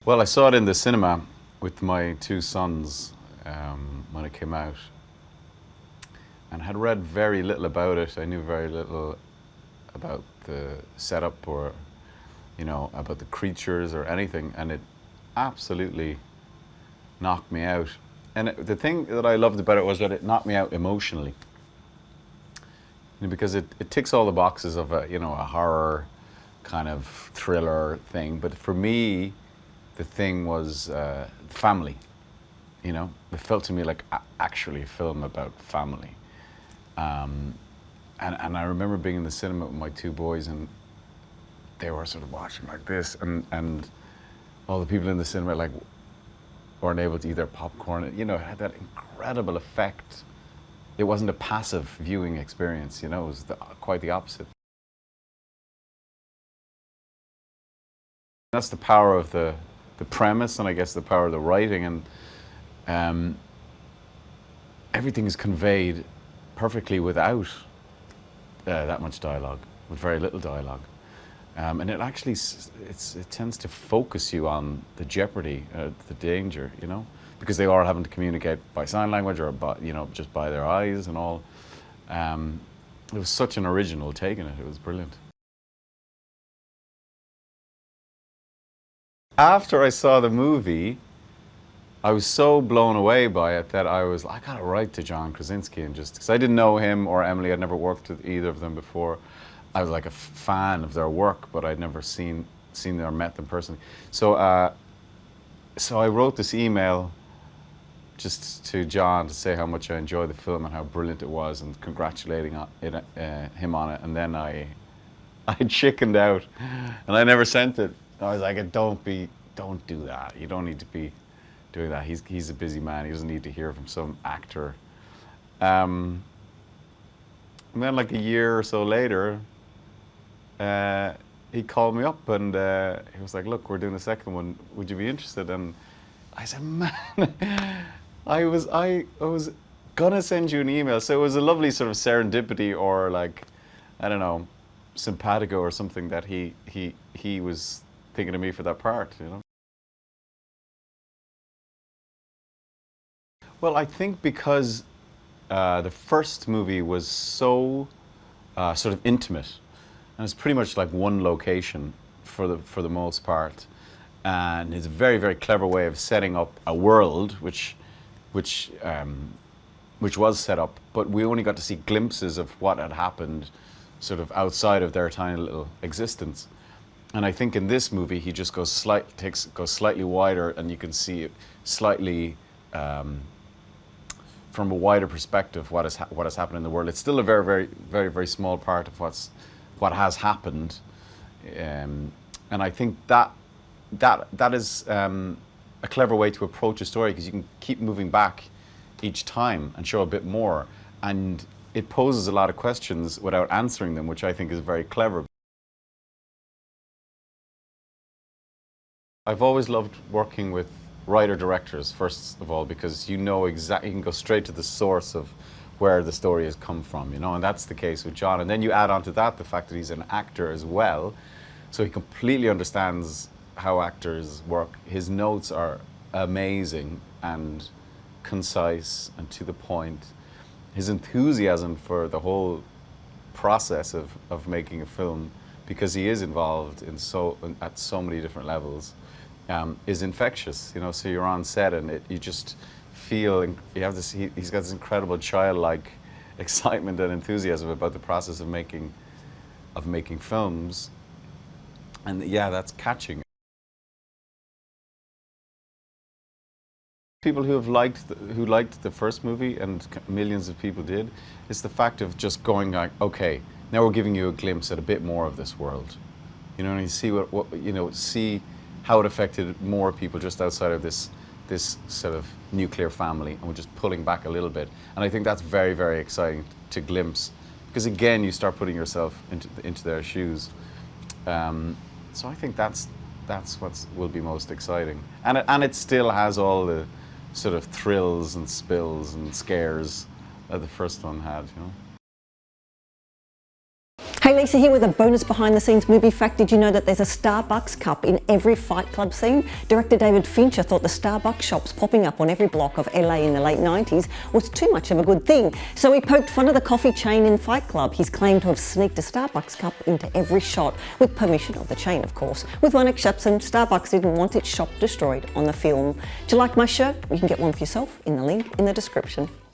Well, I saw it in the cinema with my two sons when it came out, and had read very little about it. I knew very little about the setup or, about the creatures or anything, and it absolutely knocked me out. And the thing that I loved about it was that it knocked me out emotionally, because it ticks all the boxes of a horror kind of thriller thing. But for me, the thing was family. It felt to me like actually a film about family. And I remember being in the cinema with my two boys, and they were sort of watching like this, and all the people in the cinema weren't able to eat their popcorn. It had that incredible effect. It wasn't a passive viewing experience, it was quite the opposite. That's the power of the premise, and I guess the power of the writing, and everything is conveyed perfectly without that much dialogue, with very little dialogue. And it actually, it tends to focus you on the jeopardy, the danger, because they are having to communicate by sign language or by, just by their eyes and all. It was such an original take on it. It was brilliant. After I saw the movie, I was so blown away by it that I got to write to John Krasinski, and because I didn't know him or Emily, I'd never worked with either of them before. I was like a fan of their work, but I'd never seen them or met them personally. So I wrote this email just to John to say how much I enjoyed the film and how brilliant it was, and congratulating him on it. And then I chickened out, and I never sent it. I was like, don't do that. You don't need to be doing that. He's a busy man. He doesn't need to hear from some actor. And then like a year or so later, he called me up, and he was like, look, we're doing the second one. Would you be interested? And I said, man, I was gonna send you an email. So it was a lovely sort of serendipity, or I don't know, simpatico or something, that he was thinking of me for that part, Well, I think because the first movie was so sort of intimate, and it's pretty much like one location for the most part, and it's a very, very clever way of setting up a world which was set up, but we only got to see glimpses of what had happened sort of outside of their tiny little existence. And I think in this movie he just goes slightly wider, and you can see it slightly from a wider perspective what has happened in the world. It's still a very, very, very, very small part of what has happened, and I think that is a clever way to approach a story, because you can keep moving back each time and show a bit more, and it poses a lot of questions without answering them, which I think is very clever. I've always loved working with writer-directors, first of all, because you can go straight to the source of where the story has come from, and that's the case with John. And then you add on to that the fact that he's an actor as well, so he completely understands how actors work. His notes are amazing and concise and to the point. His enthusiasm for the whole process of making a film, because he is involved at so many different levels, is infectious. So you're on set, and you just feel he's got this incredible childlike excitement and enthusiasm about the process of making films, and yeah, that's catching. People who liked the first movie, and millions of people did, is the fact of just going like, okay, now we're giving you a glimpse at a bit more of this world, and you see see how it affected more people just outside of this sort of nuclear family, and we're just pulling back a little bit. And I think that's very, very exciting to glimpse, because again, you start putting yourself into their shoes. So I think that's what will be most exciting, and it still has all the sort of thrills and spills and scares that the first one had. Hi Lisa here with a bonus behind-the-scenes movie fact. Did you know that there's a Starbucks cup in every Fight Club scene? Director David Fincher thought the Starbucks shops popping up on every block of LA in the late 90s was too much of a good thing. So he poked fun of the coffee chain in Fight Club. He's claimed to have sneaked a Starbucks cup into every shot, with permission of the chain, of course. With one exception, Starbucks didn't want its shop destroyed on the film. Do you like my shirt? You can get one for yourself in the link in the description.